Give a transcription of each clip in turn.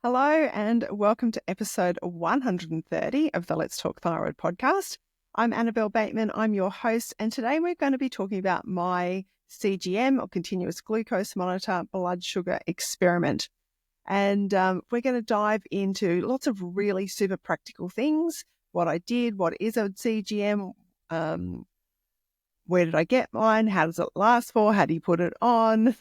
Hello and welcome to episode 130 of the Let's Talk Thyroid podcast. I'm Annabelle Bateman, I'm your host, and today we're going to be talking about my CGM or continuous glucose monitor blood sugar experiment. And we're going to dive into lots of really super practical things, what I did, what is a CGM, where did I get mine, how does it last for, how do you put it on,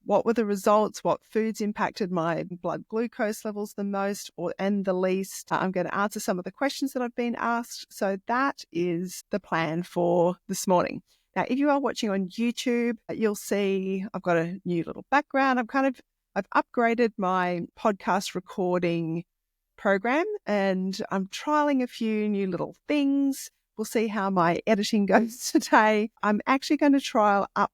what were the results, what foods impacted my blood glucose levels the most and the least. I'm going to answer some of the questions that I've been asked. So that is the plan for this morning. Now, if you are watching on YouTube, you'll see I've got a new little background. I've upgraded my podcast recording program and I'm trialing a few new little things. We'll see how my editing goes today. I'm actually going to trial up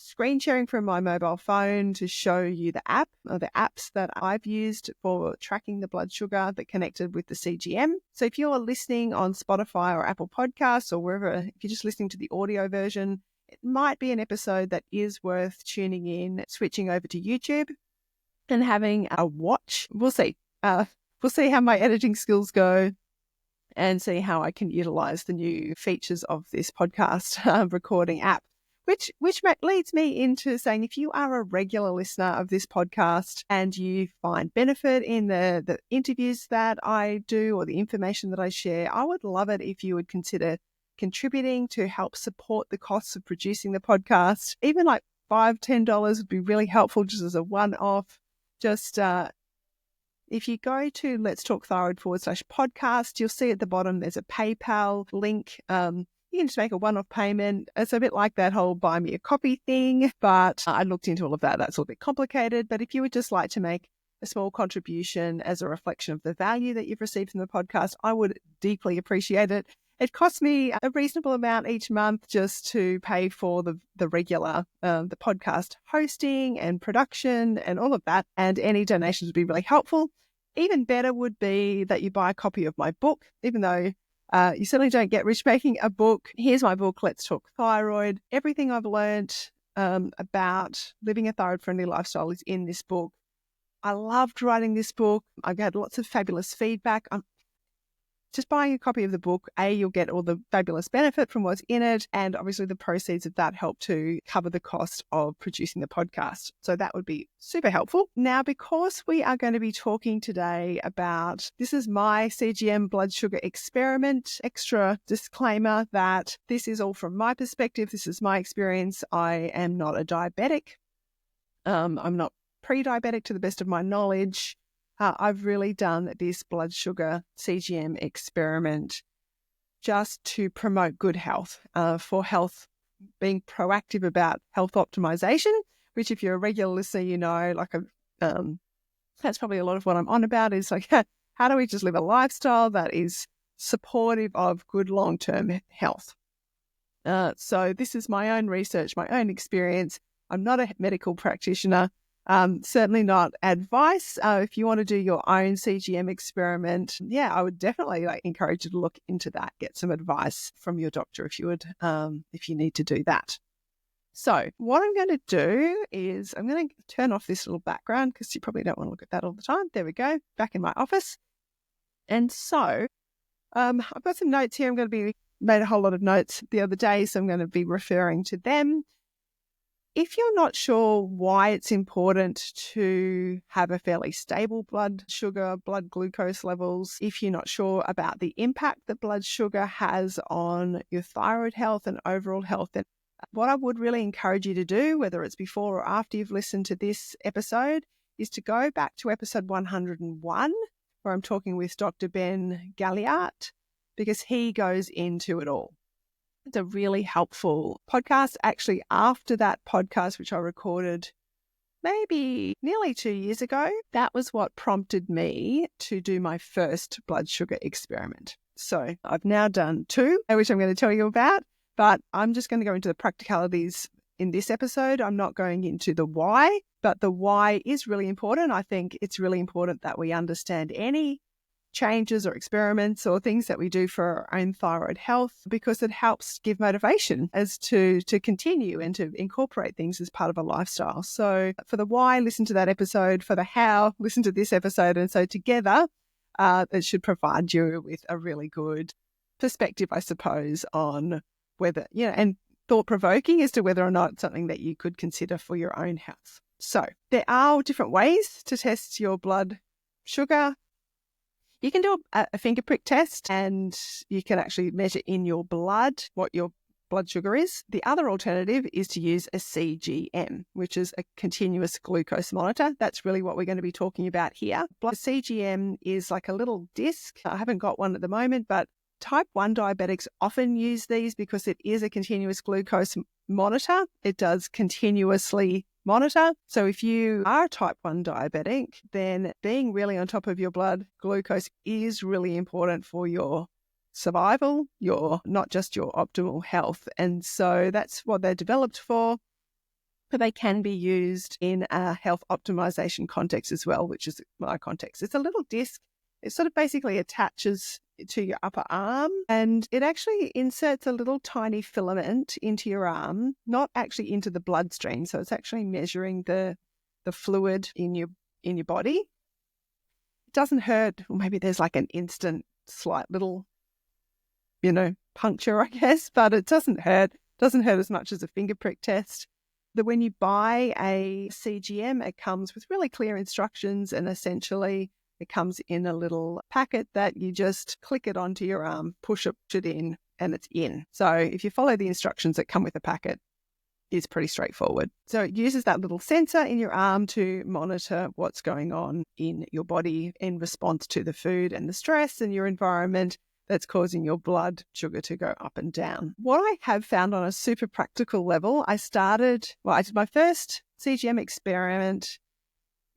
screen sharing from my mobile phone to show you the app or the apps that I've used for tracking the blood sugar that connected with the CGM. So if you're listening on Spotify or Apple Podcasts or wherever, if you're just listening to the audio version, it might be an episode that is worth tuning in, switching over to YouTube and having a watch. We'll see. We'll see how my editing skills go and see how I can utilize the new features of this podcast recording app. Which leads me into saying, if you are a regular listener of this podcast and you find benefit in the interviews that I do or the information that I share, I would love it if you would consider contributing to help support the costs of producing the podcast. Even like $5, $10 would be really helpful just as a one-off. Just if you go to Let's Talk Thyroid /podcast, you'll see at the bottom there's a PayPal link. You can just make a one-off payment. It's a bit like that whole buy me a coffee thing, but I looked into all of that. That's a little bit complicated. But if you would just like to make a small contribution as a reflection of the value that you've received from the podcast, I would deeply appreciate it. It costs me a reasonable amount each month just to pay for the regular, the podcast hosting and production and all of that. And any donations would be really helpful. Even better would be that you buy a copy of my book, even though you certainly don't get rich making a book. Here's my book, Let's Talk Thyroid. Everything I've learned about living a thyroid-friendly lifestyle is in this book. I loved writing this book. I've had lots of fabulous feedback. Just buying a copy of the book, you'll get all the fabulous benefit from what's in it, and obviously the proceeds of that help to cover the cost of producing the podcast. So that would be super helpful. Now, because we are going to be talking today about, this is my CGM blood sugar experiment, extra disclaimer that this is all from my perspective. This is my experience. I am not a diabetic. I'm not pre-diabetic to the best of my knowledge. I've really done this blood sugar CGM experiment just to promote good health, for health, being proactive about health optimization, which if you're a regular listener, you know, that's probably a lot of what I'm on about is like, how do we just live a lifestyle that is supportive of good long-term health? So this is my own research, my own experience. I'm not a medical practitioner. Certainly not advice. If you want to do your own CGM experiment, I would definitely encourage you to look into that. Get some advice from your doctor if you need to do that. So what I'm going to do is I'm going to turn off this little background because you probably don't want to look at that all the time. There we go, back in my office. And so I've got some notes here. Made a whole lot of notes the other day, so I'm going to be referring to them. If you're not sure why it's important to have a fairly stable blood sugar, blood glucose levels, if you're not sure about the impact that blood sugar has on your thyroid health and overall health, then what I would really encourage you to do, whether it's before or after you've listened to this episode, is to go back to episode 101, where I'm talking with Dr. Ben Galyardt, because he goes into it all. It's a really helpful podcast. Actually, after that podcast, which I recorded maybe nearly 2 years ago, that was what prompted me to do my first blood sugar experiment. So I've now done 2, which I'm going to tell you about, but I'm just going to go into the practicalities in this episode. I'm not going into the why, but the why is really important. I think it's really important that we understand any changes or experiments or things that we do for our own thyroid health, because it helps give motivation as to continue and to incorporate things as part of a lifestyle. So for the why, listen to that episode. For the how, listen to this episode. And so together, it should provide you with a really good perspective, I suppose, on whether, and thought-provoking as to whether or not it's something that you could consider for your own health. So there are different ways to test your blood sugar. You can do a finger prick test, and you can actually measure in your blood what your blood sugar is. The other alternative is to use a CGM, which is a continuous glucose monitor. That's really what we're going to be talking about here. CGM is like a little disc. I haven't got one at the moment, but type 1 diabetics often use these because it is a continuous glucose monitor. It does continuously monitor. So if you are a type 1 diabetic, then being really on top of your blood glucose is really important for your survival, not just your optimal health. And so that's what they're developed for. But they can be used in a health optimization context as well, which is my context. It's a little disc. It sort of basically attaches to your upper arm, and it actually inserts a little tiny filament into your arm, not actually into the bloodstream. So it's actually measuring the fluid in your body. It doesn't hurt. Or maybe there's like an instant slight little, puncture, I guess, but it doesn't hurt. Doesn't hurt as much as a finger prick test. That when you buy a CGM, it comes with really clear instructions, and essentially it comes in a little packet that you just click it onto your arm, push it in, and it's in. So if you follow the instructions that come with the packet, it's pretty straightforward. So it uses that little sensor in your arm to monitor what's going on in your body in response to the food and the stress and your environment that's causing your blood sugar to go up and down. What I have found on a super practical level, I did my first CGM experiment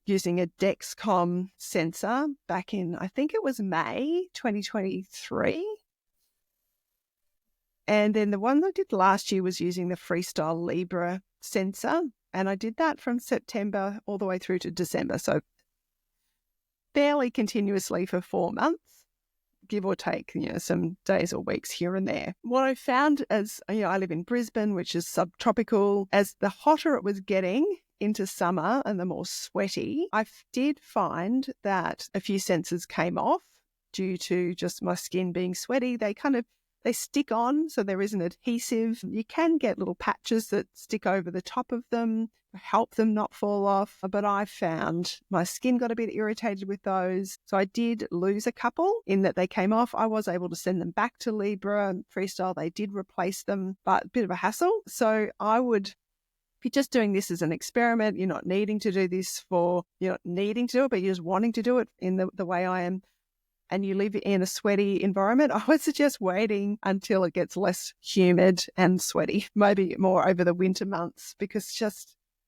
using a Dexcom sensor back in, I think it was May 2023. And then the one I did last year was using the Freestyle Libre sensor. And I did that from September all the way through to December. So fairly continuously for 4 months, give or take, some days or weeks here and there. What I found as, I live in Brisbane, which is subtropical, as the hotter it was getting into summer and the more sweaty, I did find that a few sensors came off due to just my skin being sweaty. They stick on, so there is an adhesive. You can get little patches that stick over the top of them to help them not fall off. But I found my skin got a bit irritated with those. So I did lose a couple in that they came off. I was able to send them back to Libre and Freestyle. They did replace them, but a bit of a hassle. So I would, if you're just doing this as an experiment, you're not needing to do this you're not needing to do it, but you're just wanting to do it in the way I am, and you live in a sweaty environment, I would suggest waiting until it gets less humid and sweaty, maybe more over the winter months, because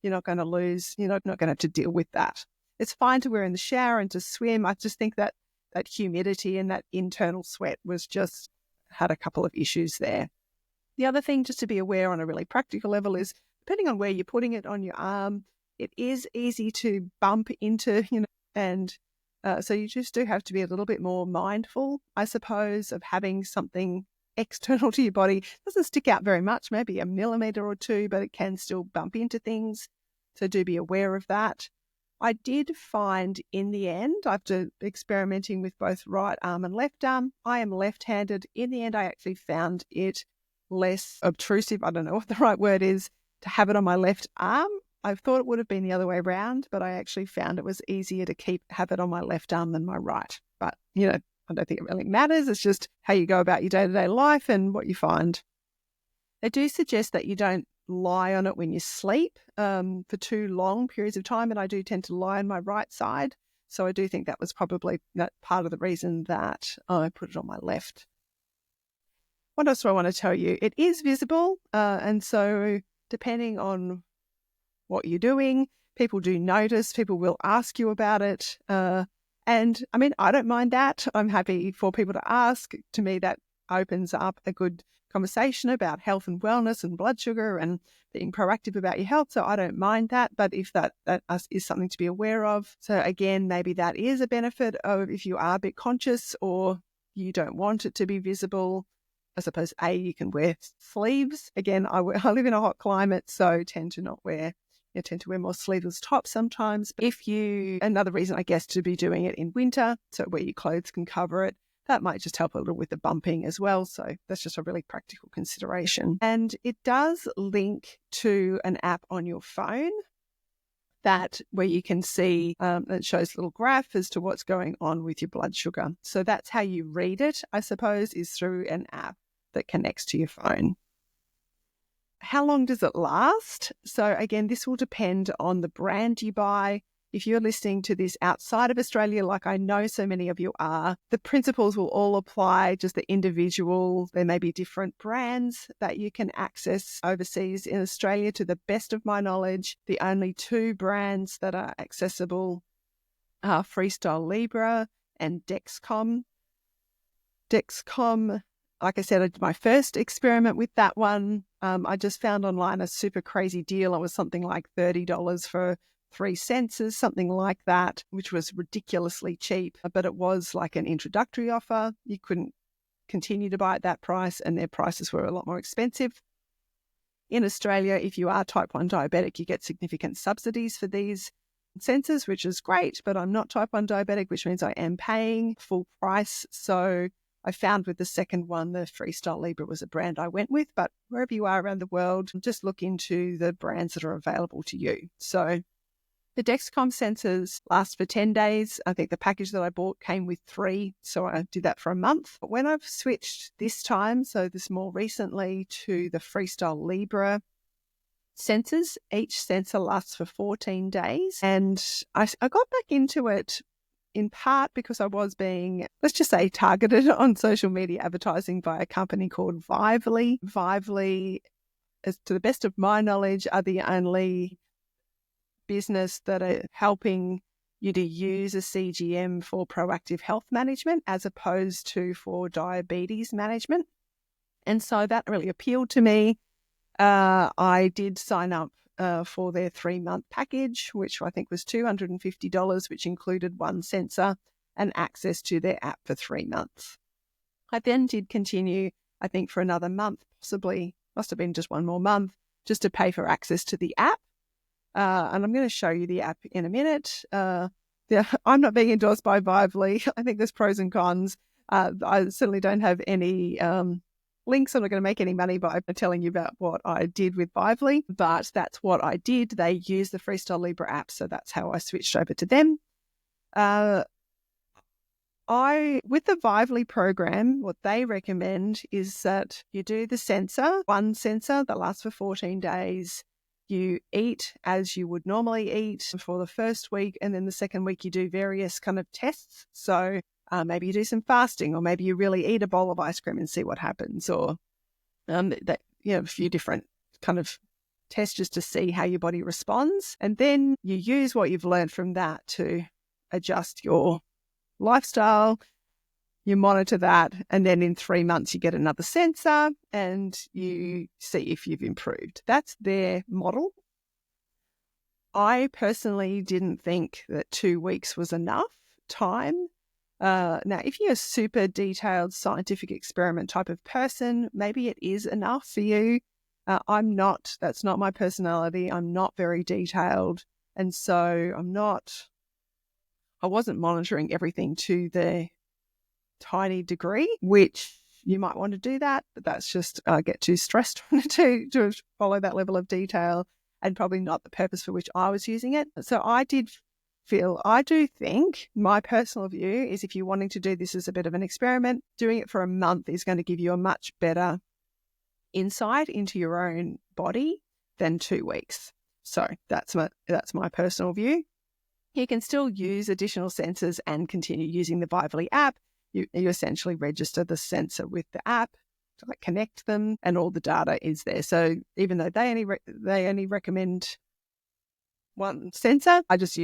you're not going to have to deal with that. It's fine to wear in the shower and to swim. I just think that humidity and that internal sweat had a couple of issues there. The other thing just to be aware on a really practical level is, depending on where you're putting it on your arm, it is easy to bump into, and so you just do have to be a little bit more mindful, I suppose, of having something external to your body. It doesn't stick out very much, maybe a millimeter or two, but it can still bump into things. So do be aware of that. I did find in the end, after experimenting with both right arm and left arm, I am left-handed. In the end, I actually found it less obtrusive, I don't know what the right word is, to have it on my left arm. I thought it would have been the other way around, but I actually found it was easier to have it on my left arm than my right. But, I don't think it really matters. It's just how you go about your day-to-day life and what you find. They do suggest that you don't lie on it when you sleep for too long periods of time, and I do tend to lie on my right side. So I do think that was probably part of the reason that I put it on my left. What else do I want to tell you? It is visible, and so depending on what you're doing, people do notice, people will ask you about it. And I mean, I don't mind that. I'm happy for people to ask. To me, that opens up a good conversation about health and wellness and blood sugar and being proactive about your health. So I don't mind that. But if that is something to be aware of. So again, maybe that is a benefit of if you are a bit conscious or you don't want it to be visible. I suppose, you can wear sleeves. Again, I live in a hot climate, so tend to wear more sleeveless tops sometimes. But another reason, I guess, to be doing it in winter, so where your clothes can cover it, that might just help a little with the bumping as well. So that's just a really practical consideration. And it does link to an app on your phone where you can see, it shows a little graph as to what's going on with your blood sugar. So that's how you read it, I suppose, is through an app that connects to your phone. How long does it last? So again, this will depend on the brand you buy. If you're listening to this outside of Australia, like I know so many of you are, the principles will all apply, just the individual. There may be different brands that you can access overseas. In Australia, to the best of my knowledge, the only two brands that are accessible are Freestyle Libre and Dexcom. Dexcom, like I said, I did my first experiment with that one. I just found online a super crazy deal. It was something like $30 for 3 sensors, something like that, which was ridiculously cheap, but it was like an introductory offer. You couldn't continue to buy at that price, and their prices were a lot more expensive. In Australia, if you are type 1 diabetic, you get significant subsidies for these sensors, which is great, but I'm not type 1 diabetic, which means I am paying full price. So I found with the second one, the Freestyle Libre was a brand I went with, but wherever you are around the world, just look into the brands that are available to you. So the Dexcom sensors last for 10 days. I think the package that I bought came with 3, so I did that for a month. But when I've switched this time, so this more recently, to the Freestyle Libre sensors, each sensor lasts for 14 days. And I got back into it in part because I was being, let's just say, targeted on social media advertising by a company called Vively. Vively, as to the best of my knowledge, are the only business that are helping you to use a CGM for proactive health management as opposed to for diabetes management. And so that really appealed to me. I did sign up for their 3-month package, which I think was $250, which included 1 sensor and access to their app for 3 months. I then did continue, I think, for another month, possibly, must have been just 1 more month, just to pay for access to the app. And I'm going to show you the app in a minute. I'm not being endorsed by Vively. I think there's pros and cons. I certainly don't have any links. I'm not going to make any money by telling you about what I did with Vively, but that's what I did. They use the Freestyle Libre app, so that's how I switched over to them. With the Vively program, what they recommend is that you do the sensor, 1 sensor that lasts for 14 days. You eat as you would normally eat for the first week, and then the second week you do various kind of tests. So maybe you do some fasting, or maybe you really eat a bowl of ice cream and see what happens, or a few different kind of tests just to see how your body responds. And then you use what you've learned from that to adjust your lifestyle. You monitor that, and then in 3 months you get another sensor and you see if you've improved. That's their model. I personally didn't think that 2 weeks was enough time. Now, if you're a super detailed scientific experiment type of person, maybe it is enough for you. I'm not. That's not my personality. I'm not very detailed. And so I wasn't monitoring everything to the tiny degree, which you might want to do that, but that's just get too stressed to follow that level of detail, and probably not the purpose for which I was using it. So I do think my personal view is, if you're wanting to do this as a bit of an experiment, doing it for a month is going to give you a much better insight into your own body than 2 weeks. So that's my personal view. You can still use additional sensors and continue using the Vively app. You essentially register the sensor with the app to connect them, and all the data is there. So even though they only recommend 1 sensor, I just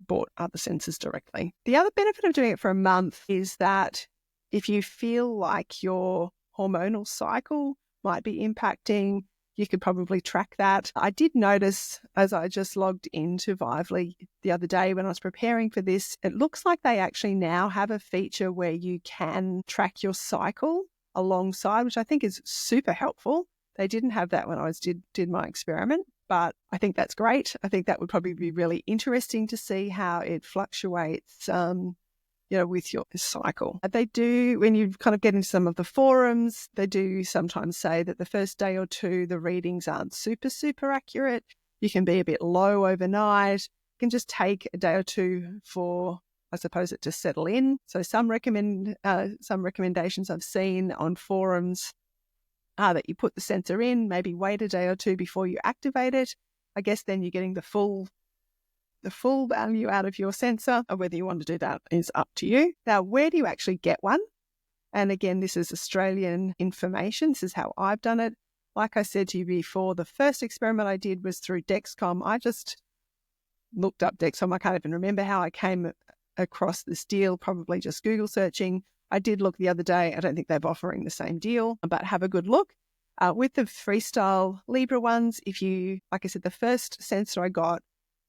bought other sensors directly. The other benefit of doing it for a month is that if you feel like your hormonal cycle might be impacting, you could probably track that. I did notice as I just logged into Vively the other day when I was preparing for this, it looks like they actually now have a feature where you can track your cycle alongside, which I think is super helpful. They didn't have that when I did my experiment, but I think that's great. I think that would probably be really interesting to see how it fluctuates with your cycle. They do, when you kind of get into some of the forums, they do sometimes say that the first day or two, the readings aren't super, super accurate. You can be a bit low overnight. You can just take a day or two for, I suppose, it to settle in. So some recommendations I've seen on forums are that you put the sensor in, maybe wait a day or two before you activate it. I guess then you're getting the full value out of your sensor. Or whether you want to do that is up to you. Now, where do you actually get one? And again, this is Australian information. This is how I've done it. Like I said to you before, the first experiment I did was through Dexcom. I just looked up Dexcom. I can't even remember how I came across this deal, probably just Google searching. I did look the other day. I don't think they're offering the same deal, but have a good look. With the Freestyle Libre ones, like I said, the first sensor I got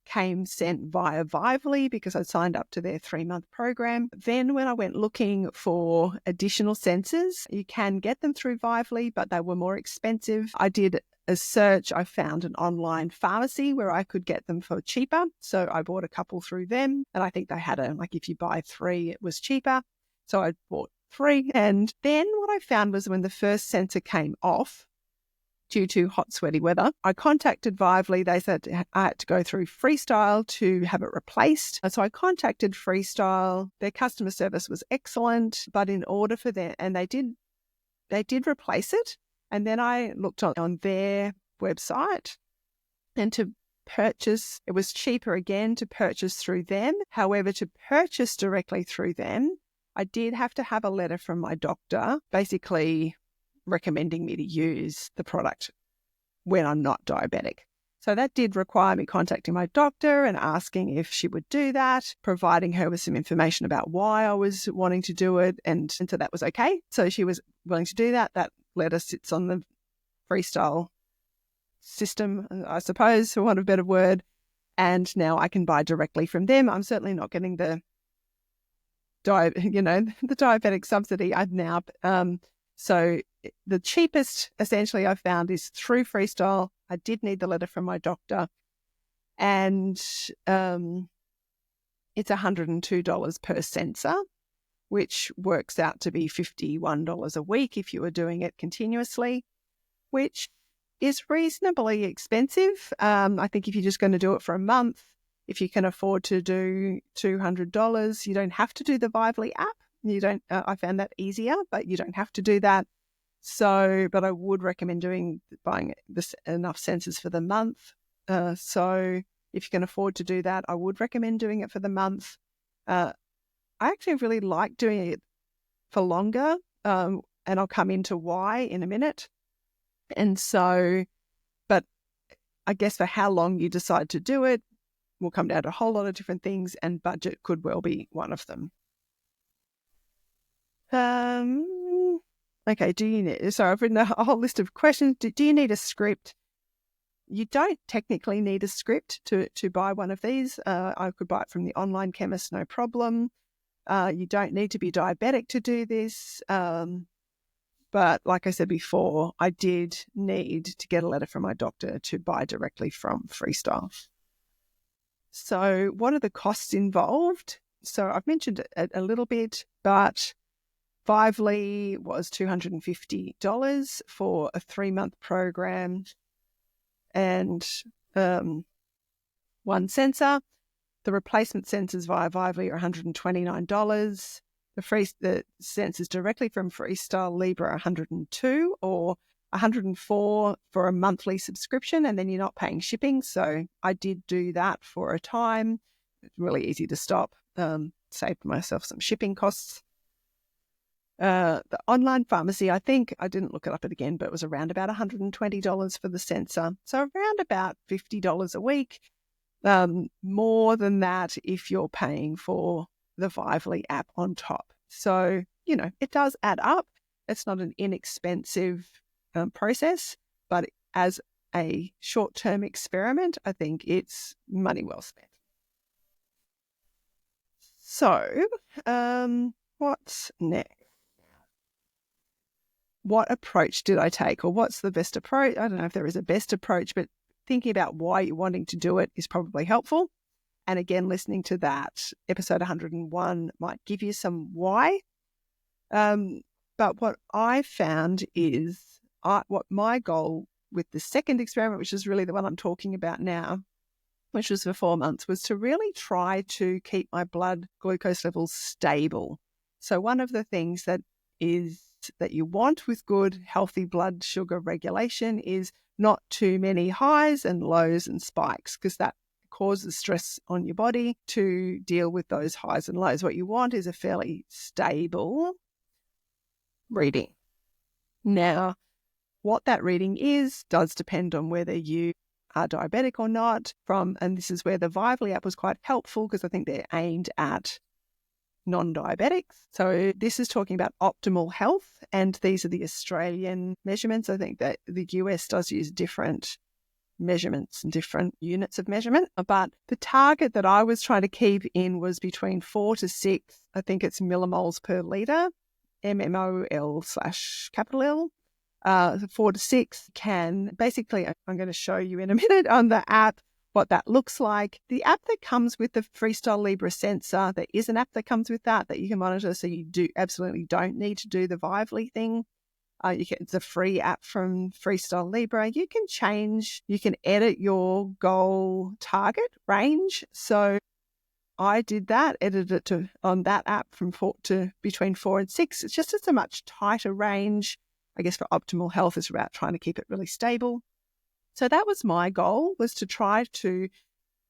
came sent via Vively because I signed up to their 3-month program. Then when I went looking for additional sensors, you can get them through Vively, but they were more expensive. I did a search. I found an online pharmacy where I could get them for cheaper. So I bought a couple through them, and I think they had if you buy 3, it was cheaper. So I bought 3. And then what I found was when the first sensor came off, due to hot, sweaty weather, I contacted Vively. They said I had to go through Freestyle to have it replaced. So I contacted Freestyle. Their customer service was excellent, but in order for them, and they did replace it. And then I looked on their website, and to purchase, it was cheaper again to purchase through them. However, to purchase directly through them, I did have to have a letter from my doctor, basically recommending me to use the product when I'm not diabetic. So that did require me contacting my doctor and asking if she would do that, providing her with some information about why I was wanting to do it. And so that was okay. So she was willing to do that. That letter sits on the Freestyle system, I suppose, for want of a better word. And now I can buy directly from them. I'm certainly not getting the diabetic subsidy. I've now, so the cheapest essentially I found is through Freestyle. I did need the letter from my doctor, and it's $102 per sensor, which works out to be $51 a week if you were doing it continuously, which is reasonably expensive. I think if you're just going to do it for a month, if you can afford to do $200, you don't have to do the Vively app. You don't. I found that easier, but you don't have to do that. So, but I would recommend buying enough sensors for the month. So if you can afford to do that, I would recommend doing it for the month. I actually really like doing it for longer, and I'll come into why in a minute. And so, but I guess for how long you decide to do it will come down to a whole lot of different things, and budget could well be one of them. Okay, I've written a whole list of questions. Do you need a script? You don't technically need a script to buy one of these. I could buy it from the online chemist, no problem. You don't need to be diabetic to do this. But like I said before, I did need to get a letter from my doctor to buy directly from Freestyle. So what are the costs involved? So I've mentioned it a little bit, but Vively was $250 for a 3-month program and one sensor. The replacement sensors via Vively are $129. The sensors directly from Freestyle Libre are $102 or $104 for a monthly subscription, and then you're not paying shipping. So I did do that for a time. It's really easy to stop. Saved myself some shipping costs. The online pharmacy, I think, I didn't look it up again, but it was around about $120 for the sensor. So around about $50 a week. More than that if you're paying for the Vively app on top. So it does add up. It's not an inexpensive process, but as a short-term experiment, I think it's money well spent. So, what's next? What approach did I take, or what's the best approach? I don't know if there is a best approach, but thinking about why you're wanting to do it is probably helpful. And again, listening to that episode 101 might give you some why. But what I found is what my goal with the second experiment, which is really the one I'm talking about now, which was for 4 months, was to really try to keep my blood glucose levels stable. So one of the things that you want with good, healthy blood sugar regulation is not too many highs and lows and spikes, because that causes stress on your body to deal with those highs and lows. What you want is a fairly stable reading. Now, what that reading is does depend on whether you are diabetic or not. And this is where the Vively app was quite helpful, because I think they're aimed at non-diabetics. So this is talking about optimal health, and these are the Australian measurements. I think that the US does use different measurements and different units of measurement, but the target that I was trying to keep in was between 4 to 6, I think it's millimoles per litre, mmol/L. 4 to 6 can basically, I'm going to show you in a minute on the app what that looks like. The app that comes with the Freestyle Libre sensor, there is an app that comes with that you can monitor, so you absolutely don't need to do the Vively thing. It's a free app from Freestyle Libre. You can edit your goal target range. So I did that, edited it on that app from 4 to between 4 and 6. It's a much tighter range. I guess for optimal health is about trying to keep it really stable. So that was my goal, was to try to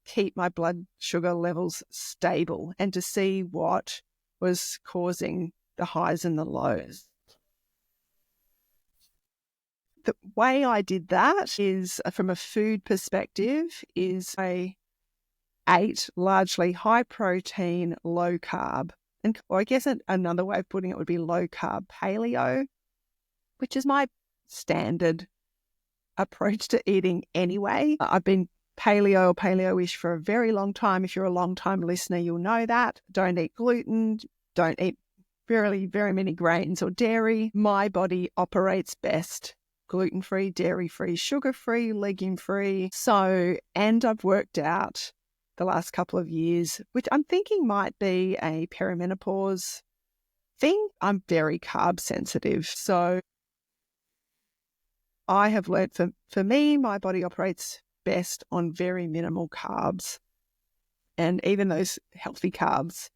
keep my blood sugar levels stable and to see what was causing the highs and the lows. The way I did that is, from a food perspective, is I ate largely high protein, low carb. And I guess another way of putting it would be low carb paleo, which is my standard approach to eating anyway. I've been paleo or paleo-ish for a very long time. If you're a long-time listener, you'll know that. Don't eat gluten, don't eat very, very many grains or dairy. My body operates best gluten-free, dairy-free, sugar-free, legume-free. And I've worked out the last couple of years, which I'm thinking might be a perimenopause thing. I'm very carb sensitive. So I have learned for me, my body operates best on very minimal carbs. And even those healthy carbs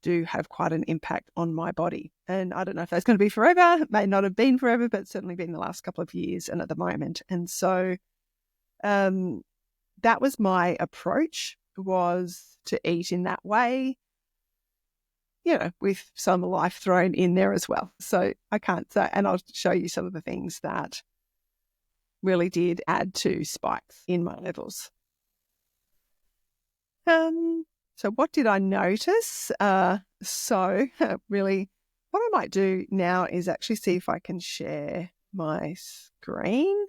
do have quite an impact on my body. And I don't know if that's going to be forever. It may not have been forever, but certainly been the last couple of years and at the moment. And so that was my approach, was to eat in that way, with some life thrown in there as well. So I can't say, and I'll show you some of the things that really did add to spikes in my levels. So what did I notice? Really, what I might do now is actually see if I can share my screen.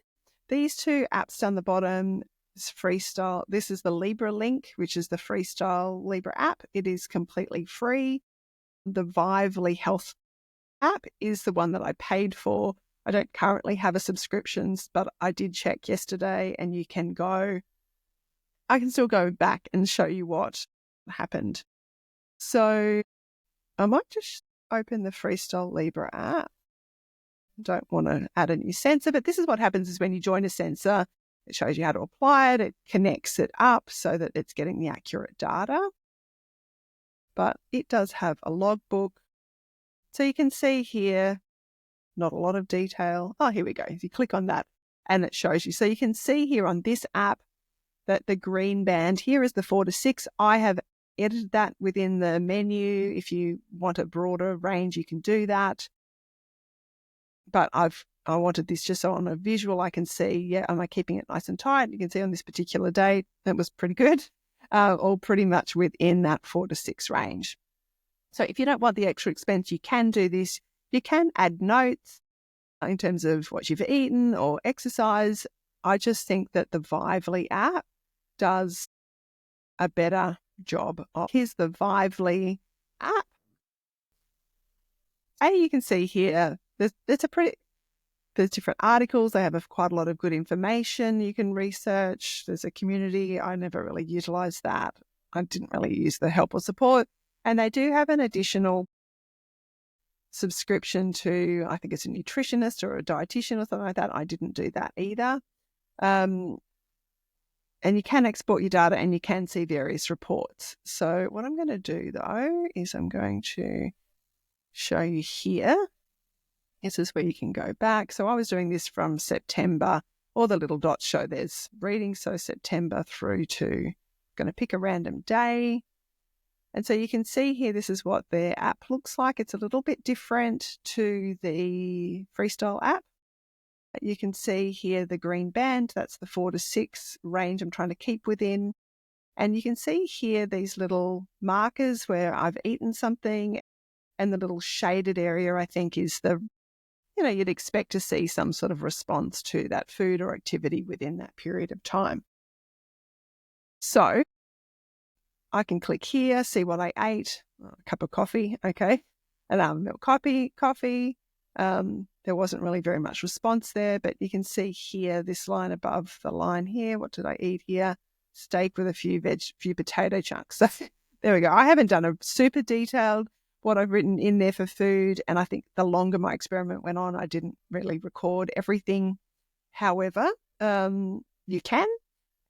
These two apps down the bottom is Freestyle. This is the Libre link, which is the Freestyle Libre app. It is completely free. The Vively Health app is the one that I paid for. I don't currently have a subscription, but I did check yesterday, and I can still go back and show you what happened. So I might just open the Freestyle Libre app. Don't want to add a new sensor, but this is what happens is when you join a sensor, it shows you how to apply it. It connects it up so that it's getting the accurate data. But it does have a logbook. So you can see here, not a lot of detail. Oh, here we go. If you click on that and it shows you. So you can see here on this app that the green band here is the 4 to 6. I have edited that within the menu. If you want a broader range, you can do that. But I wanted this just so on a visual I can see, am I keeping it nice and tight? You can see on this particular day, it was pretty good, all pretty much within that 4 to 6 range. So if you don't want the extra expense, you can do this. You can add notes in terms of what you've eaten or exercise. I just think that the Vively app does a better job. Here's the Vively app. And you can see here, there's different articles. They have quite a lot of good information you can research. There's a community. I never really utilized that. I didn't really use the help or support. And they do have an additional subscription to, I think it's a nutritionist or a dietitian or something like that. I didn't do that either. And you can export your data and you can see various reports. So what I'm going to do though is I'm going to show you here. This is where you can go back. So I was doing this from September. All the little dots show there's readings. So September through to, going to pick a random day. And so you can see here, this is what their app looks like. It's a little bit different to the Freestyle app. You can see here the green band, that's the 4 to 6 range I'm trying to keep within. And you can see here these little markers where I've eaten something, and the little shaded area, I think, is you'd expect to see some sort of response to that food or activity within that period of time. So I can click here, see what I ate, a cup of coffee, okay, milk coffee. There wasn't really very much response there, but you can see here, this line above the line here, what did I eat here? Steak with a few potato chunks. So there we go. I haven't done a super detailed what I've written in there for food, and I think the longer my experiment went on, I didn't really record everything. However, you can.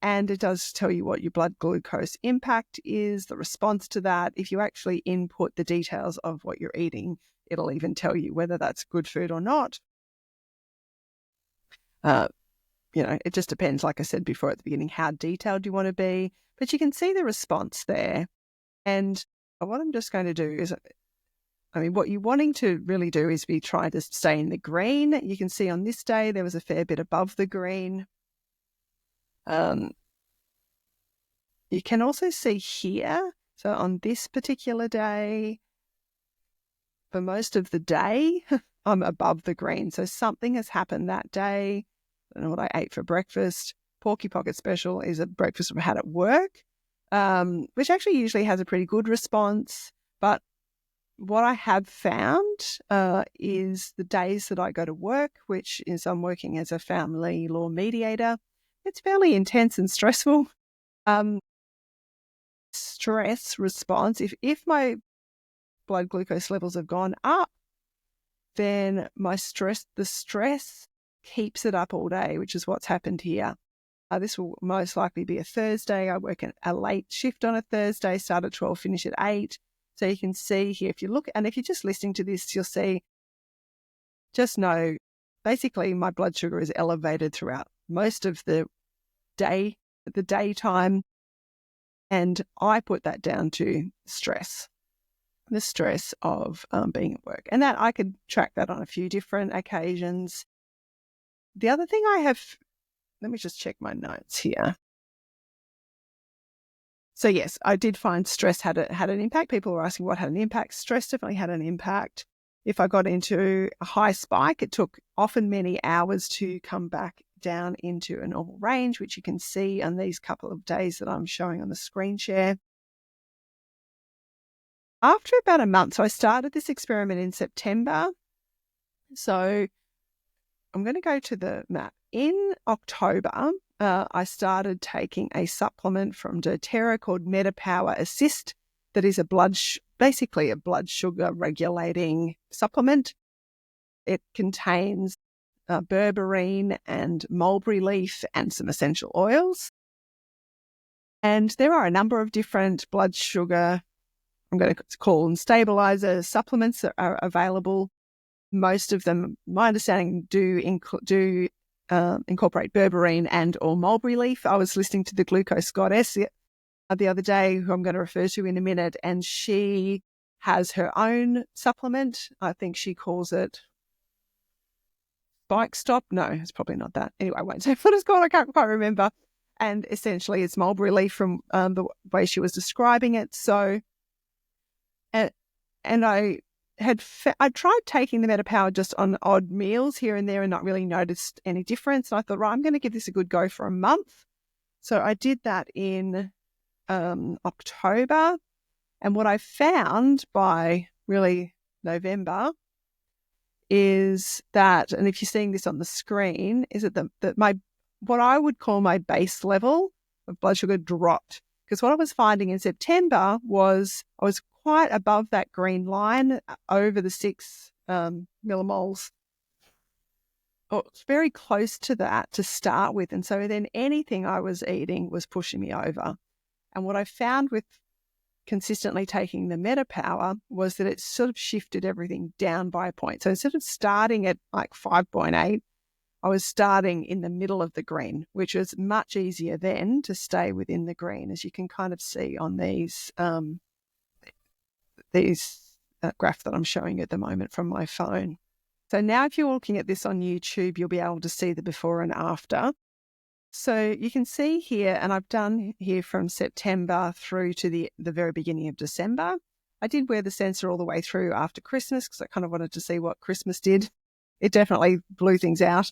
And it does tell you what your blood glucose impact is, the response to that. If you actually input the details of what you're eating, it'll even tell you whether that's good food or not. It just depends, like I said before at the beginning, how detailed you want to be. But you can see the response there. And what I'm just going to do is, what you're wanting to really do is be trying to stay in the green. You can see on this day, there was a fair bit above the green. You can also see here, so on this particular day, for most of the day, I'm above the green. So something has happened that day. I don't know what I ate for breakfast. Porky Pocket Special is a breakfast I've had at work, which actually usually has a pretty good response. But what I have found is the days that I go to work, which is I'm working as a family law mediator. It's fairly intense and stressful. Stress response, if my blood glucose levels have gone up, then the stress keeps it up all day, which is what's happened here. This will most likely be a Thursday. I work a late shift on a Thursday, start at 12, finish at 8. So you can see here, if you look, and if you're just listening to this, you'll see, just know, basically my blood sugar is elevated throughout most of the day, the daytime. And I put that down to stress, the stress of being at work. And that I could track that on a few different occasions. The other thing let me just check my notes here. So yes, I did find stress had an impact. People were asking what had an impact. Stress definitely had an impact. If I got into a high spike, it took often many hours to come back down into a normal range, which you can see on these couple of days that I'm showing on the screen share. After about a month, so I started this experiment in September. So I'm going to go to the map. In October, I started taking a supplement from doTERRA called MetaPower Assist that is basically a blood sugar regulating supplement. It contains berberine and mulberry leaf and some essential oils. And there are a number of different blood sugar, I'm going to call them stabilizer supplements that are available. Most of them, my understanding, do incorporate berberine and or mulberry leaf. I was listening to the Glucose Goddess the other day, who I'm going to refer to in a minute, and she has her own supplement. I think she calls it Bike Stop. No, it's probably not that. Anyway, I won't say what it's called. I can't quite remember. And essentially it's mulberry leaf from the way she was describing it. So, And I tried taking the MetaPower just on odd meals here and there and not really noticed any difference. And I thought, right, I'm going to give this a good go for a month. So I did that in October. And what I found by really November is that, and if you're seeing this on the screen, is that my what I would call my base level of blood sugar dropped. Because what I was finding in September was I was quite above that green line, over the 6 millimoles. Oh, it's very close to that to start with. And so then anything I was eating was pushing me over. And what I found with consistently taking the MetaPower was that it sort of shifted everything down by a point. So instead of starting at like 5.8, I was starting in the middle of the green, which was much easier then to stay within the green, as you can kind of see on these graph that I'm showing you at the moment from my phone. So now if you're looking at this on YouTube, you'll be able to see the before and after. So you can see here, and I've done here from September through to the very beginning of December. I did wear the sensor all the way through after Christmas because I kind of wanted to see what Christmas did. It definitely blew things out.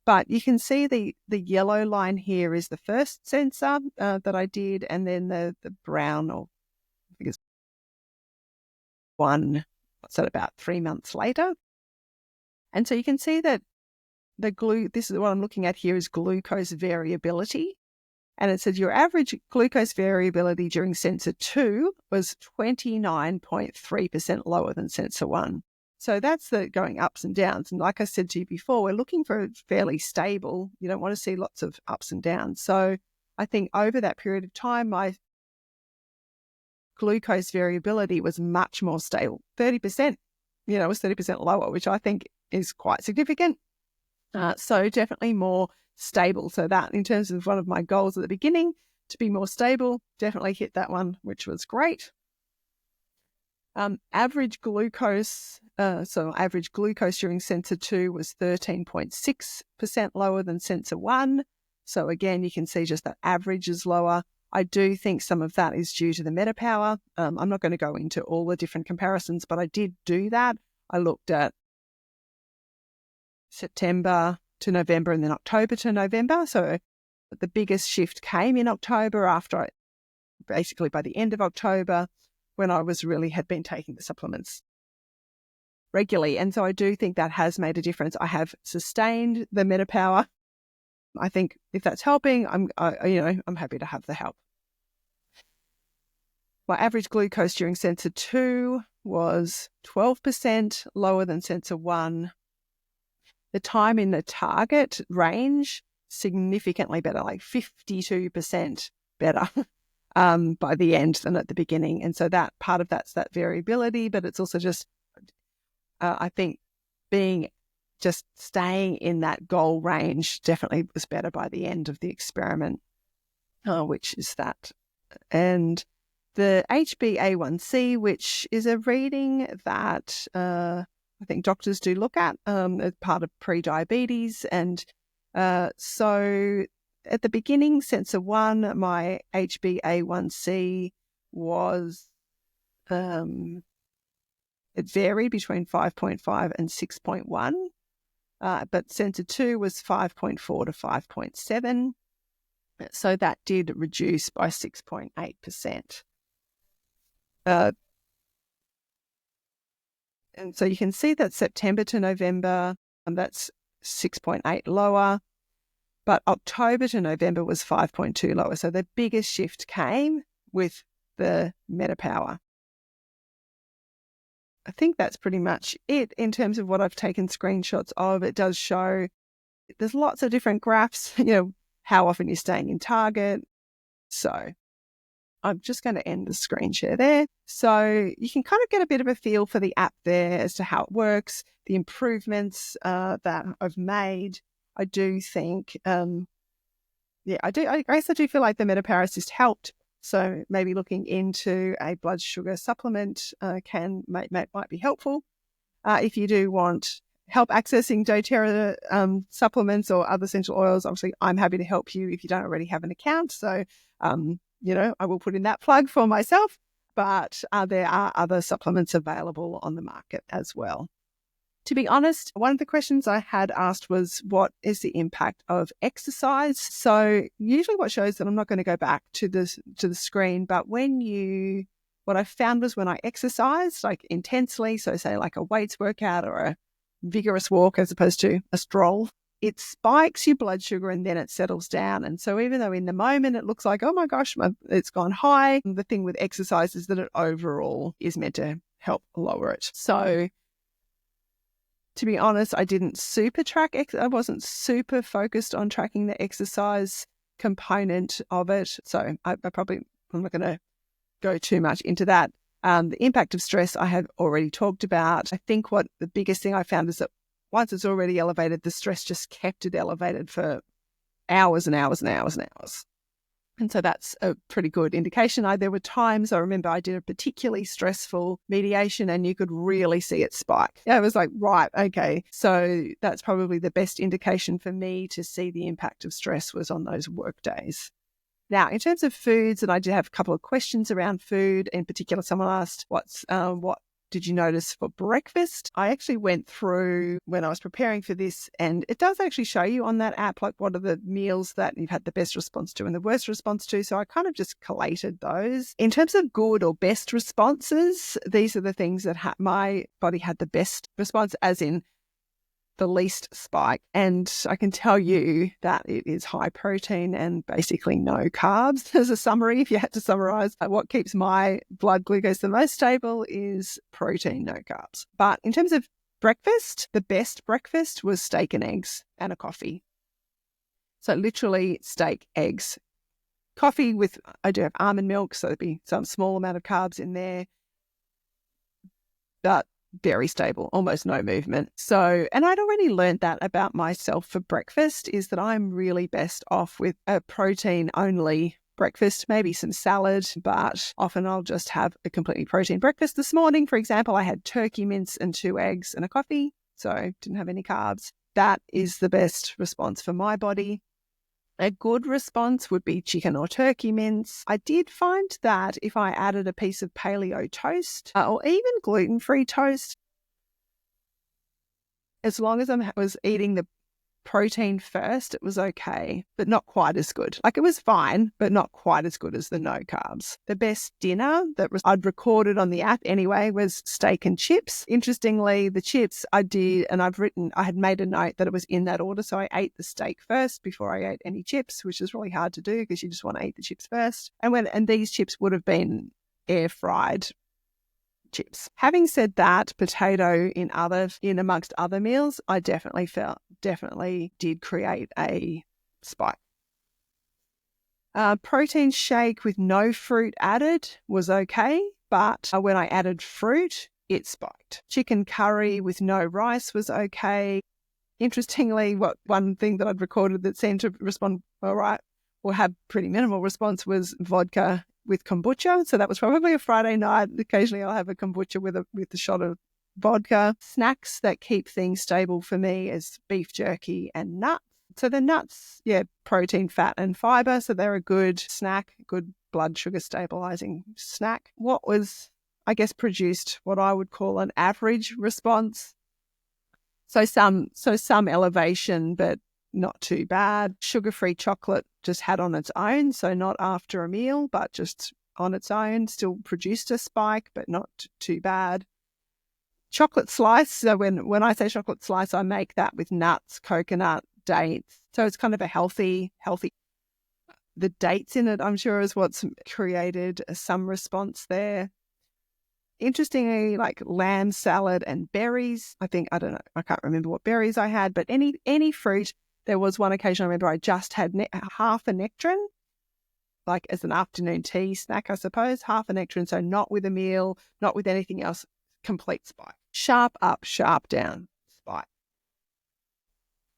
But you can see the yellow line here is the first sensor that I did, and then the brown, or I think it's one, what's that, about 3 months later. And so you can see that this is what I'm looking at here, is glucose variability. And it says your average glucose variability during sensor 2 was 29.3% lower than sensor 1. So that's the going ups and downs. And like I said to you before, we're looking for fairly stable. You don't want to see lots of ups and downs. So I think over that period of time, my glucose variability was much more stable. 30%, was 30% lower, which I think is quite significant. So definitely more stable. So that, in terms of one of my goals at the beginning, to be more stable, definitely hit that one, which was great. Average glucose during sensor 2 was 13.6% lower than sensor 1. So again, you can see just that average is lower. I do think some of that is due to the MetaPower. I'm not going to go into all the different comparisons, but I did do that. I looked at September to November and then October to November. So the biggest shift came in October, basically by the end of October, when I had been taking the supplements regularly. And so I do think that has made a difference. I have sustained the MetaPower. I think if that's helping, I'm happy to have the help. My average glucose during sensor 2 was 12% lower than sensor 1. The time in the target range, significantly better, like 52% better by the end than at the beginning. And so that part of that's that variability, but it's also just, I think, staying in that goal range definitely was better by the end of the experiment, which is that. And the HbA1c, which is a reading that I think doctors do look at as part of pre-diabetes. And so at the beginning, sensor 1, my HbA1c was, it varied between 5.5 and 6.1, but sensor 2 was 5.4 to 5.7. So that did reduce by 6.8%. And so you can see that September to November, that's 6.8 lower, but October to November was 5.2 lower. So the biggest shift came with the MetaPower. I think that's pretty much it in terms of what I've taken screenshots of. It does show there's lots of different graphs, how often you're staying in target. So I'm just going to end the screen share there. So you can kind of get a bit of a feel for the app there as to how it works, the improvements that I've made. I do think, I guess I do feel like the MetaPower assist helped. So maybe looking into a blood sugar supplement might be helpful. If you do want help accessing doTERRA supplements or other essential oils, obviously I'm happy to help you if you don't already have an account. So, I will put in that plug for myself. but there are other supplements available on the market as well. To be honest, one of the questions I had asked was, what is the impact of exercise? So usually what shows that, I'm not going to go back to the screen, but what I found was when I exercised like intensely, so say like a weights workout or a vigorous walk as opposed to a stroll, it spikes your blood sugar and then it settles down. And so even though in the moment it looks like, oh my gosh, it's gone high, the thing with exercise is that it overall is meant to help lower it. So to be honest, I didn't super track. I wasn't super focused on tracking the exercise component of it. So I'm not going to go too much into that. The impact of stress I have already talked about. I think what the biggest thing I found is that once it's already elevated, the stress just kept it elevated for hours and hours and hours and hours. And so that's a pretty good indication. There were times I remember I did a particularly stressful mediation and you could really see it spike. Yeah, it was like, right, okay. So that's probably the best indication for me to see the impact of stress was on those work days. Now, in terms of foods, and I did have a couple of questions around food. In particular, someone asked, what did you notice for breakfast? I actually went through when I was preparing for this, and it does actually show you on that app, like what are the meals that you've had the best response to and the worst response to. So I kind of just collated those. In terms of good or best responses, these are the things that my body had the best response, as in the least spike. And I can tell you that it is high protein and basically no carbs. As a summary, if you had to summarize, what keeps my blood glucose the most stable is protein, no carbs. But in terms of breakfast, the best breakfast was steak and eggs and a coffee. So literally steak, eggs, coffee with, I do have almond milk, so there'd be some small amount of carbs in there, but very stable, almost no movement. So, and I'd already learned that about myself for breakfast, is that I'm really best off with a protein only breakfast, maybe some salad, but often I'll just have a completely protein breakfast. This morning, for example, I had turkey mince and 2 eggs and a coffee, so didn't have any carbs. That is the best response for my body. A good response would be chicken or turkey mince. I did find that if I added a piece of paleo toast or even gluten-free toast, as long as I was eating the protein first, it was okay, but not quite as good. Like, it was fine, but not quite as good as the no carbs. The best dinner that I'd recorded on the app anyway was steak and chips. Interestingly, the chips I did, and I had made a note that it was in that order. So I ate the steak first before I ate any chips, which is really hard to do because you just want to eat the chips first. And these chips would have been air fried chips. Having said that, potato in amongst other meals, I definitely did create a spike. Protein shake with no fruit added was okay, but when I added fruit, it spiked. Chicken curry with no rice was okay. Interestingly, one thing that I'd recorded that seemed to respond all right or have pretty minimal response was vodka with kombucha. So that was probably a Friday night. Occasionally I'll have a kombucha with a shot of vodka. Snacks that keep things stable for me is beef jerky and nuts. So the nuts, protein, fat and fiber. So they're a good snack, good blood sugar stabilizing snack. What was, I guess, produced what I would call an average response. So some elevation, but not too bad. Sugar-free chocolate just had on its own, so not after a meal, but just on its own, still produced a spike, but not too bad. Chocolate slice, so when I say chocolate slice, I make that with nuts, coconut, dates. So it's kind of a healthy. The dates in it, I'm sure, is what's created some response there. Interestingly, like lamb salad and berries, I can't remember what berries I had, but any fruit. There was one occasion I remember I just had half a nectarine, like as an afternoon tea snack, I suppose, half a nectarine. So not with a meal, not with anything else, complete spike. Sharp up, sharp down, spike.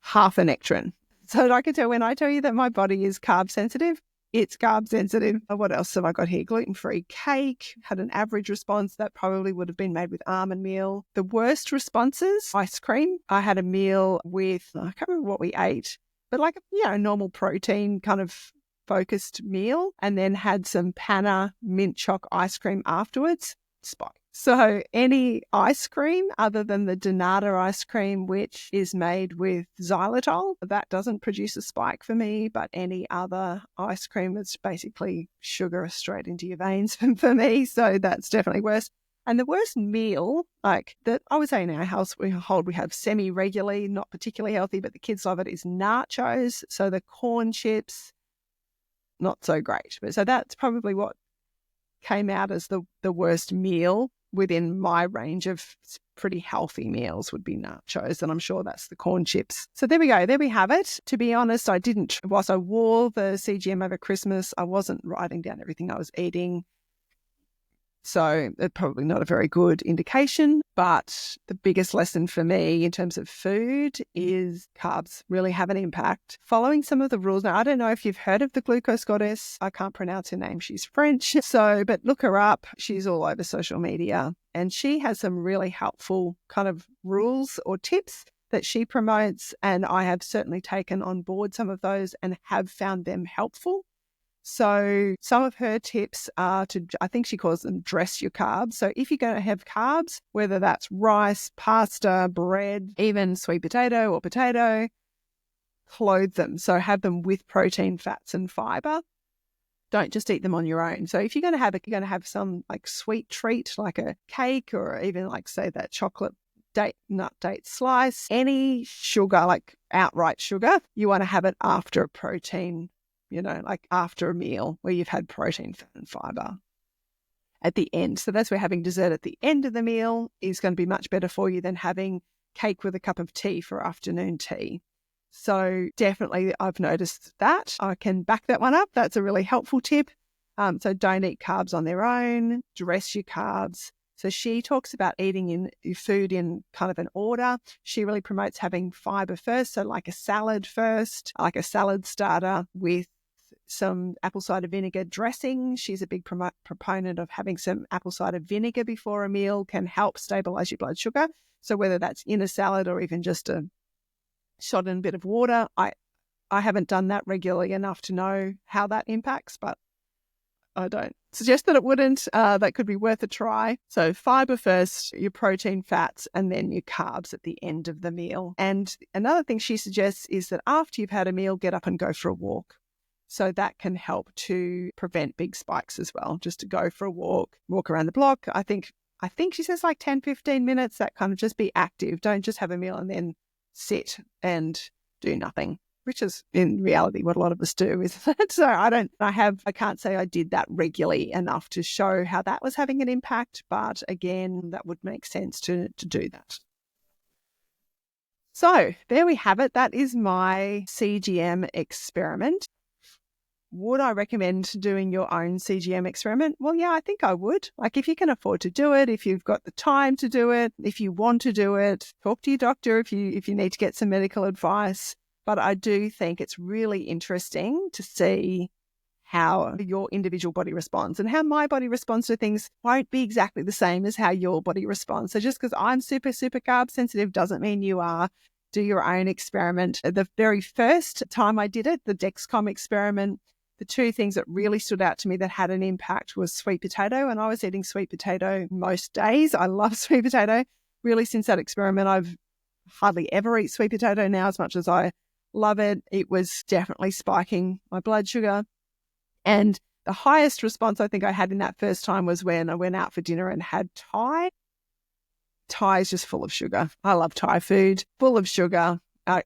Half a nectarine. So I can tell when I tell you that my body is carb sensitive, it's carb sensitive. What else have I got here? Gluten-free cake had an average response that probably would have been made with almond meal. The worst responses, ice cream. I had a meal with, I can't remember what we ate, but like, normal protein kind of focused meal and then had some panna mint choc ice cream afterwards, spike. So any ice cream other than the Donata ice cream, which is made with xylitol, that doesn't produce a spike for me, but any other ice cream that's basically sugar straight into your veins for me. So that's definitely worse. And the worst meal, like that I would say in our house we have semi-regularly, not particularly healthy, but the kids love it, is nachos. So the corn chips, not so great. But so that's probably what came out as the worst meal within my range of pretty healthy meals would be nachos, and I'm sure that's the corn chips. So there we go. There we have it. To be honest, whilst I wore the CGM over Christmas, I wasn't writing down everything I was eating. So it's probably not a very good indication, but the biggest lesson for me in terms of food is carbs really have an impact. Following some of the rules. Now, I don't know if you've heard of the glucose goddess. I can't pronounce her name. She's French. But look her up. She's all over social media, and she has some really helpful kind of rules or tips that she promotes. And I have certainly taken on board some of those and have found them helpful. So some of her tips are I think she calls them dress your carbs. So if you're going to have carbs, whether that's rice, pasta, bread, even sweet potato or potato, clothe them. So have them with protein, fats and fiber. Don't just eat them on your own. So if you're going to have some like sweet treat, like a cake or even like say that chocolate nut date slice, any sugar, like outright sugar, you want to have it after a protein, like after a meal where you've had protein, fat and fiber at the end. So that's where having dessert at the end of the meal is going to be much better for you than having cake with a cup of tea for afternoon tea. So definitely I've noticed that. I can back that one up. That's a really helpful tip. So don't eat carbs on their own. Dress your carbs. So she talks about eating in your food in kind of an order. She really promotes having fiber first. So like a salad first, like a salad starter with some apple cider vinegar dressing. She's a big proponent of having some apple cider vinegar before a meal can help stabilize your blood sugar. So whether that's in a salad or even just a shot in a bit of water, I haven't done that regularly enough to know how that impacts, but I don't suggest that it wouldn't. That could be worth a try. So fiber first, your protein, fats, and then your carbs at the end of the meal. And another thing she suggests is that after you've had a meal, get up and go for a walk. So that can help to prevent big spikes as well, just to go for a walk around the block. I think she says like 10, 15 minutes, that kind of just be active. Don't just have a meal and then sit and do nothing, which is in reality what a lot of us do, isn't it? So I can't say I did that regularly enough to show how that was having an impact, but again, that would make sense to do that. So there we have it. That is my CGM experiment. Would I recommend doing your own CGM experiment? Well, yeah, I think I would. Like if you can afford to do it, if you've got the time to do it, if you want to do it, talk to your doctor if you need to get some medical advice. But I do think it's really interesting to see how your individual body responds, and how my body responds to things won't be exactly the same as how your body responds. So just because I'm super, super carb sensitive doesn't mean you are. Do your own experiment. The very first time I did it, the Dexcom experiment, the two things that really stood out to me that had an impact was sweet potato, and I was eating sweet potato most days. I love sweet potato. Really, since that experiment, I've hardly ever eat sweet potato now as much as I love it. It was definitely spiking my blood sugar. And the highest response I think I had in that first time was when I went out for dinner and had Thai. Thai is just full of sugar. I love Thai food, full of sugar.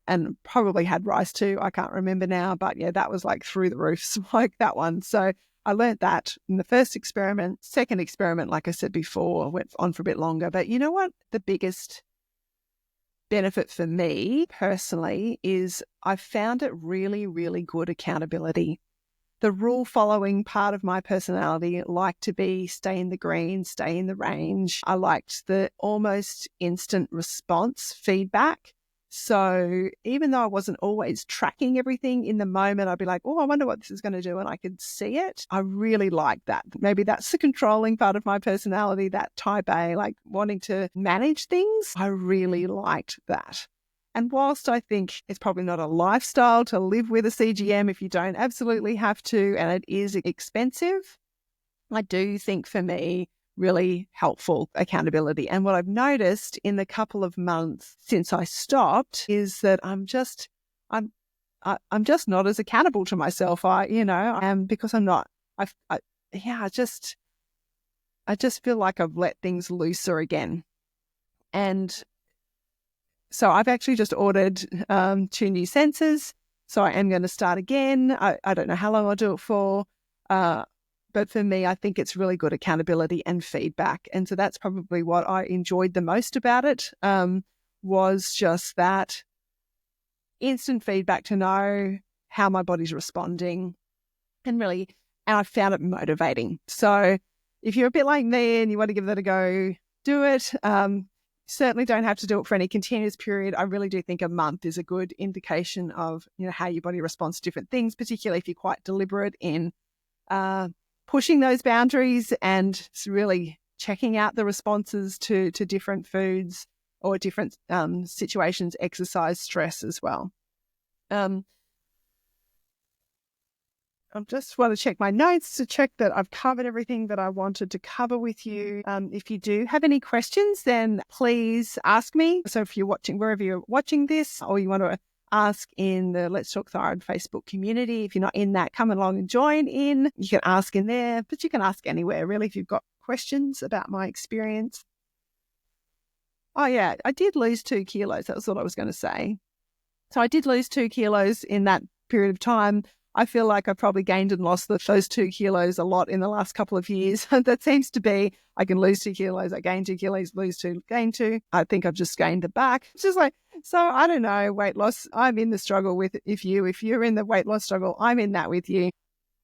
And probably had rice too. I can't remember now, but yeah, that was like through the roof, like that one. So I learned that in the first experiment. Second experiment, like I said before, went on for a bit longer. But you know what? The biggest benefit for me personally is I found it really, really good accountability. The rule following part of my personality liked to be stay in the green, stay in the range. I liked the almost instant response feedback. So even though I wasn't always tracking everything in the moment, I'd be like, oh, I wonder what this is going to do. And I could see it. I really liked that. Maybe that's the controlling part of my personality, that type A, like wanting to manage things. I really liked that. And whilst I think it's probably not a lifestyle to live with a CGM if you don't absolutely have to, and it is expensive, I do think for me, really helpful accountability. And what I've noticed in the couple of months since I stopped is that I'm just not as accountable to myself. Because I'm not. I just feel like I've let things looser again. And so I've actually just ordered 2 new sensors. So I am going to start again. I don't know how long I'll do it for. But for me, I think it's really good accountability and feedback. And so that's probably what I enjoyed the most about it, was just that instant feedback to know how my body's responding. And I found it motivating. So if you're a bit like me and you want to give that a go, do it. Certainly don't have to do it for any continuous period. I really do think a month is a good indication of, how your body responds to different things, particularly if you're quite deliberate in pushing those boundaries and really checking out the responses to different foods or different situations, exercise, stress as well. I just want to check my notes to check that I've covered everything that I wanted to cover with you. If you do have any questions, then please ask me. So if you're watching, wherever you're watching this, or you want to ask in the Let's Talk Thyroid Facebook community, if you're not in that, come along and join in. You can ask in there, but you can ask anywhere, really, if you've got questions about my experience. Oh, yeah, I did lose 2 kilos. That was what I was going to say. So I did lose 2 kilos in that period of time. I feel like I probably gained and lost those 2 kilos a lot in the last couple of years. That seems to be, I can lose 2 kilos, I gain 2 kilos, lose 2, gain 2. I think I've just gained it back. It's just like, so I don't know, weight loss, I'm in the struggle with it. If you're in the weight loss struggle, I'm in that with you.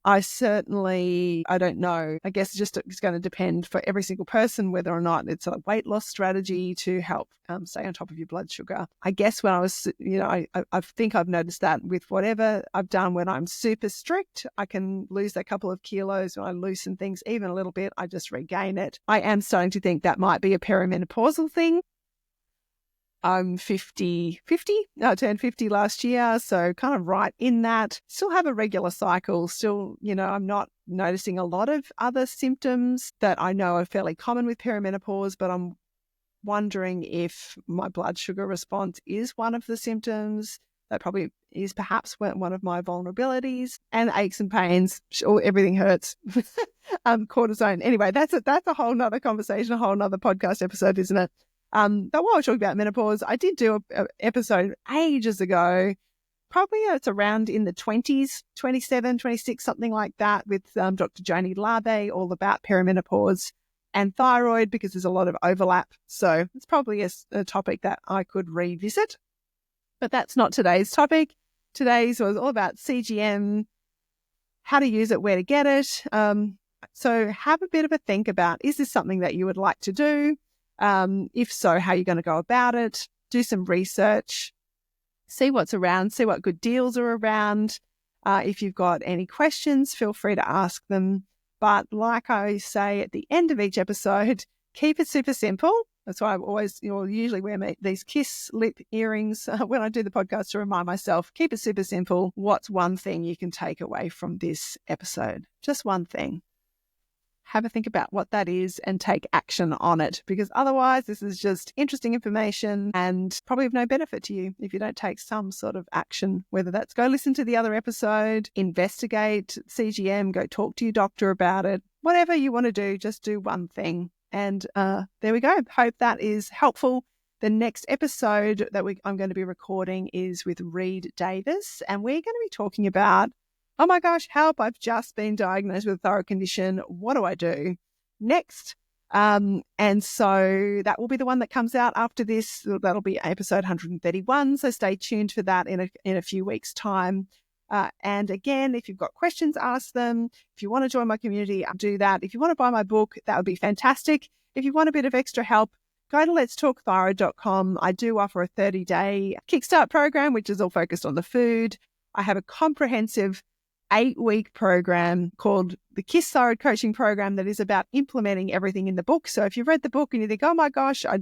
I don't know. I guess it's going to depend for every single person whether or not it's a weight loss strategy to help stay on top of your blood sugar. I guess when I was, I think I've noticed that with whatever I've done when I'm super strict, I can lose a couple of kilos. When I loosen things even a little bit, I just regain it. I am starting to think that might be a perimenopausal thing. I'm 50. I turned 50 last year, so kind of right in that. Still have a regular cycle. Still, I'm not noticing a lot of other symptoms that I know are fairly common with perimenopause, but I'm wondering if my blood sugar response is one of the symptoms. That probably is perhaps one of my vulnerabilities. And aches and pains, everything hurts. Cortisone. Anyway, that's a whole nother conversation, a whole nother podcast episode, isn't it? But while I was talking about menopause, I did do an episode ages ago, probably it's around in the 20s, 27, 26, something like that, with Dr. Joni Larbe, all about perimenopause and thyroid, because there's a lot of overlap. So it's probably a topic that I could revisit. But that's not today's topic. Today's was all about CGM, how to use it, where to get it. So have a bit of a think about, is this something that you would like to do? If so, how are you going to go about it? Do some research, see what's around, see what good deals are around. If you've got any questions, feel free to ask them. But like I say at the end of each episode, keep it super simple. That's why I always, usually wear these kiss lip earrings when I do the podcast to remind myself, keep it super simple. What's one thing you can take away from this episode? Just one thing. Have a think about what that is and take action on it, because otherwise this is just interesting information and probably of no benefit to you if you don't take some sort of action, whether that's go listen to the other episode, investigate CGM, go talk to your doctor about it, whatever you want to do, just do one thing. And there we go. Hope that is helpful. The next episode that I'm going to be recording is with Reed Davis, and we're going to be talking about, oh my gosh, help, I've just been diagnosed with a thyroid condition. What do I do next? And so that will be the one that comes out after this. That'll be episode 131. So stay tuned for that in a few weeks' time. And again, if you've got questions, ask them. If you want to join my community, do that. If you want to buy my book, that would be fantastic. If you want a bit of extra help, go to letstalkthyroid.com. I do offer a 30-day kickstart program, which is all focused on the food. I have a comprehensive 8-week program called the KISS Thyroid Coaching Program that is about implementing everything in the book. So if you've read the book and you think, oh my gosh, I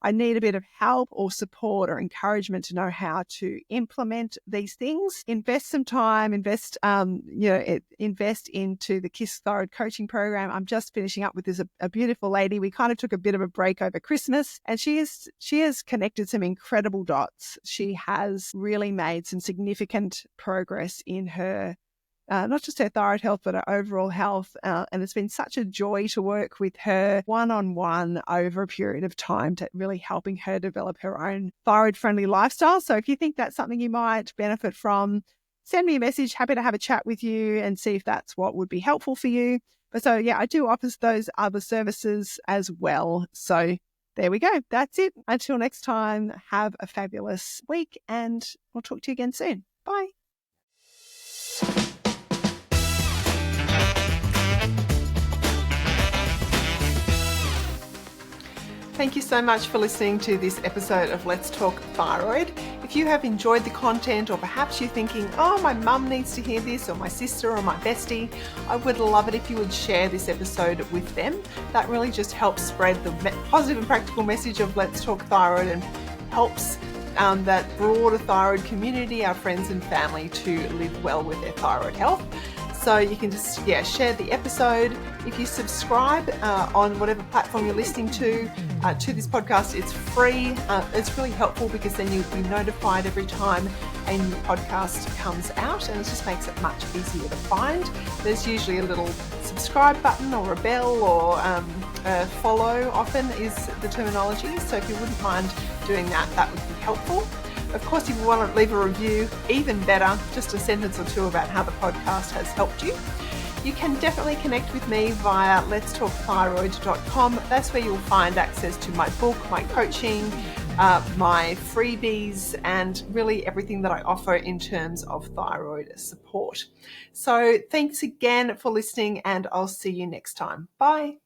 I need a bit of help or support or encouragement to know how to implement these things, invest some time, invest into the KISS Thyroid coaching program. I'm just finishing up with a beautiful lady. We kind of took a bit of a break over Christmas, and she has connected some incredible dots. She has really made some significant progress in her not just her thyroid health, but her overall health. And it's been such a joy to work with her one-on-one over a period of time, to really helping her develop her own thyroid-friendly lifestyle. So if you think that's something you might benefit from, send me a message. Happy to have a chat with you and see if that's what would be helpful for you. But so, yeah, I do offer those other services as well. So there we go. That's it. Until next time, have a fabulous week, and we'll talk to you again soon. Bye. Thank you so much for listening to this episode of Let's Talk Thyroid. If you have enjoyed the content, or perhaps you're thinking, oh, my mum needs to hear this, or my sister, or my bestie, I would love it if you would share this episode with them. That really just helps spread the positive and practical message of Let's Talk Thyroid, and helps that broader thyroid community, our friends and family, to live well with their thyroid health. So you can just, share the episode. If you subscribe on whatever platform you're listening to this podcast, it's free. It's really helpful, because then you'll be notified every time a new podcast comes out, and it just makes it much easier to find. There's usually a little subscribe button, or a bell, or follow often is the terminology. So if you wouldn't mind doing that, that would be helpful. Of course, if you want to leave a review, even better, just a sentence or two about how the podcast has helped you. You can definitely connect with me via letstalkthyroid.com. That's where you'll find access to my book, my coaching, my freebies, and really everything that I offer in terms of thyroid support. So thanks again for listening, and I'll see you next time. Bye.